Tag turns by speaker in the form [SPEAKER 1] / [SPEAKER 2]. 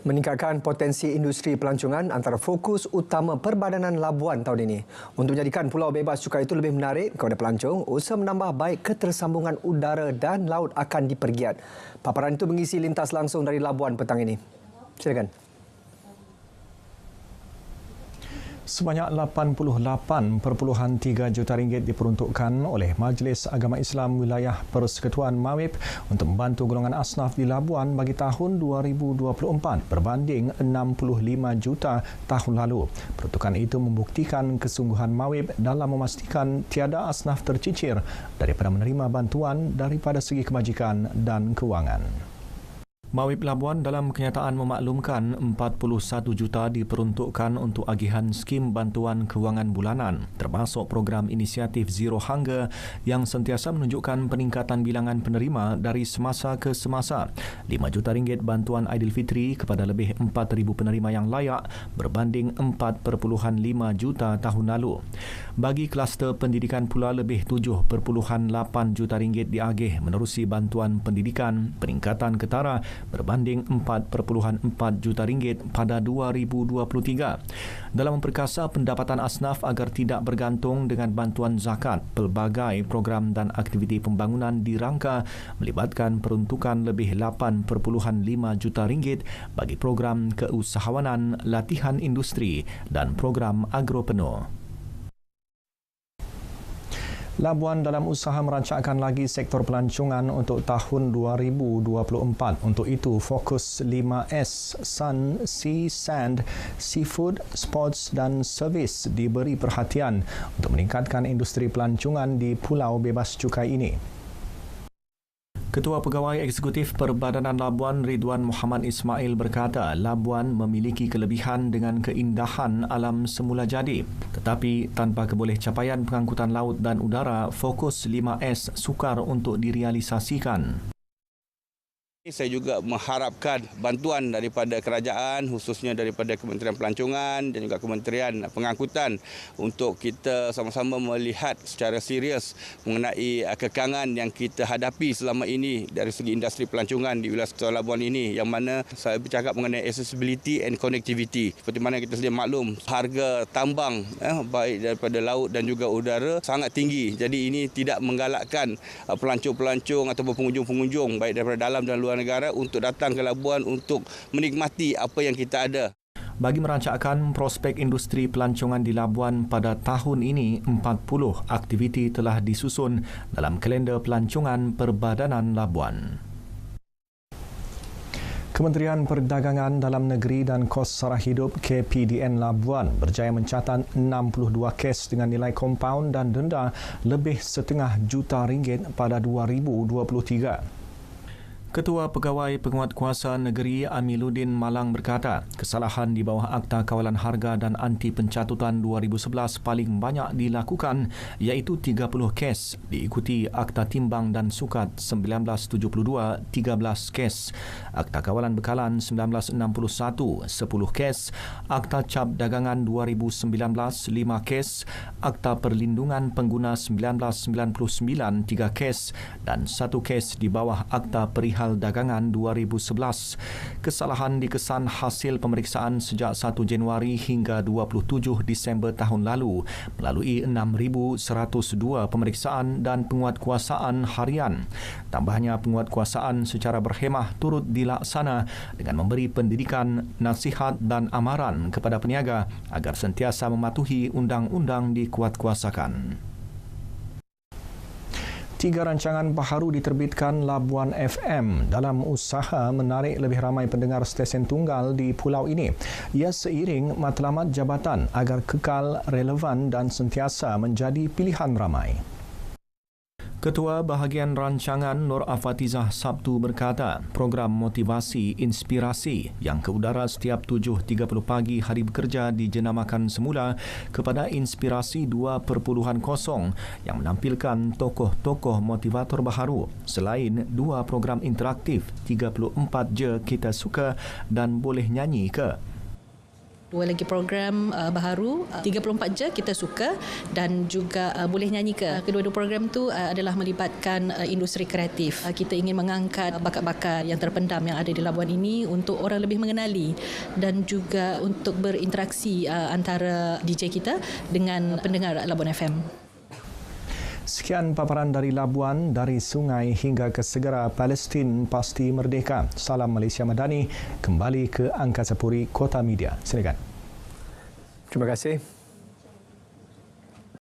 [SPEAKER 1] Meningkatkan potensi industri pelancongan antara fokus utama Perbadanan Labuan tahun ini. Untuk menjadikan Pulau Bebas Cukai itu lebih menarik kepada pelancong, usaha menambah baik ketersambungan udara dan laut akan dipergiat. Paparan itu mengisi lintas langsung dari Labuan petang ini. Silakan.
[SPEAKER 2] Sebanyak 88.3 juta ringgit diperuntukkan oleh Majlis Agama Islam Wilayah Persekutuan Mawib untuk membantu golongan asnaf di Labuan bagi tahun 2024 berbanding 65 juta tahun lalu. Peruntukan itu membuktikan kesungguhan Mawib dalam memastikan tiada asnaf tercicir daripada menerima bantuan daripada segi kebajikan dan kewangan. Mawib Labuan dalam kenyataan memaklumkan 41 juta diperuntukkan untuk agihan skim bantuan kewangan bulanan termasuk program inisiatif Zero Hunger yang sentiasa menunjukkan peningkatan bilangan penerima dari semasa ke semasa. 5 juta ringgit bantuan Aidilfitri kepada lebih 4,000 penerima yang layak berbanding 4.5 juta tahun lalu. Bagi kluster pendidikan pula lebih 7.8 juta ringgit diagih menerusi bantuan pendidikan peningkatan ketara berbanding 4.4 juta ringgit pada 2023. Dalam memperkasa pendapatan asnaf agar tidak bergantung dengan bantuan zakat, pelbagai program dan aktiviti pembangunan dirangka melibatkan peruntukan lebih 8.5 juta ringgit bagi program keusahawanan, latihan industri dan program agro penuh. Labuan dalam usaha merancangkan lagi sektor pelancongan untuk tahun 2024. Untuk itu, fokus 5S, Sun, Sea, Sand, Seafood, Sports dan Servis diberi perhatian untuk meningkatkan industri pelancongan di Pulau Bebas Cukai ini. Ketua Pegawai Eksekutif Perbadanan Labuan Ridwan Muhammad Ismail berkata Labuan memiliki kelebihan dengan keindahan alam semula jadi. Tetapi tanpa keboleh capaian pengangkutan laut dan udara, fokus 5S sukar untuk direalisasikan.
[SPEAKER 3] Saya juga mengharapkan bantuan daripada kerajaan, khususnya daripada Kementerian Pelancongan dan juga Kementerian Pengangkutan untuk kita sama-sama melihat secara serius mengenai kekangan yang kita hadapi selama ini dari segi industri pelancongan di wilayah Sekitar Labuan ini, yang mana saya bercakap mengenai accessibility and connectivity. Seperti mana kita sedia maklum, harga tambang baik daripada laut dan juga udara sangat tinggi. Jadi ini tidak menggalakkan pelancong-pelancong ataupun pengunjung-pengunjung baik daripada dalam dan luar negara untuk datang ke Labuan untuk menikmati apa yang kita ada.
[SPEAKER 2] Bagi merancangkan prospek industri pelancongan di Labuan pada tahun ini, 40 aktiviti telah disusun dalam kalender pelancongan Perbadanan Labuan. Kementerian Perdagangan Dalam Negeri dan Kos Sara Hidup KPDN Labuan berjaya mencatat 62 kes dengan nilai kompaun dan denda lebih RM1.5 juta pada 2023. Ketua Pegawai Penguatkuasa Negeri Amiluddin Malang berkata, kesalahan di bawah Akta Kawalan Harga dan Anti Pencatutan 2011 paling banyak dilakukan iaitu 30 kes, diikuti Akta Timbang dan Sukat 1972 13 kes, Akta Kawalan Bekalan 1961 10 kes, Akta Cap Dagangan 2019 5 kes, Akta Perlindungan Pengguna 1999 3 kes dan 1 kes di bawah Akta Perihal Dagangan 2011. Kesalahan dikesan hasil pemeriksaan sejak 1 Januari hingga 27 Disember tahun lalu melalui 6,102 pemeriksaan dan penguatkuasaan harian. Tambahnya penguatkuasaan secara berhemah turut dilaksana dengan memberi pendidikan, nasihat dan amaran kepada peniaga agar sentiasa mematuhi undang-undang dikuatkuasakan. 3 rancangan baharu diterbitkan Labuan FM dalam usaha menarik lebih ramai pendengar stesen tunggal di pulau ini. Ia seiring matlamat jabatan agar kekal relevan dan sentiasa menjadi pilihan ramai. Ketua Bahagian Rancangan Nur Afatizah Sabtu berkata, program motivasi inspirasi yang ke udara setiap 7.30 pagi hari bekerja dijenamakan semula kepada Inspirasi 2.0 yang menampilkan tokoh-tokoh motivator baharu selain 2 program interaktif 34 Je Kita Suka dan Boleh Nyanyi Ke.
[SPEAKER 4] Dua lagi program baharu, 34 je kita suka dan juga boleh nyanyi ke. Kedua-dua program tu adalah melibatkan industri kreatif. Kita ingin mengangkat bakat-bakat yang terpendam yang ada di Labuan ini untuk orang lebih mengenali dan juga untuk berinteraksi antara DJ kita dengan pendengar Labuan FM.
[SPEAKER 2] Sekian paparan dari Labuan, dari sungai hingga ke segara Palestin pasti merdeka. Salam Malaysia Madani, kembali ke Angkasa Puri Kota Media. Silakan.
[SPEAKER 1] Terima kasih.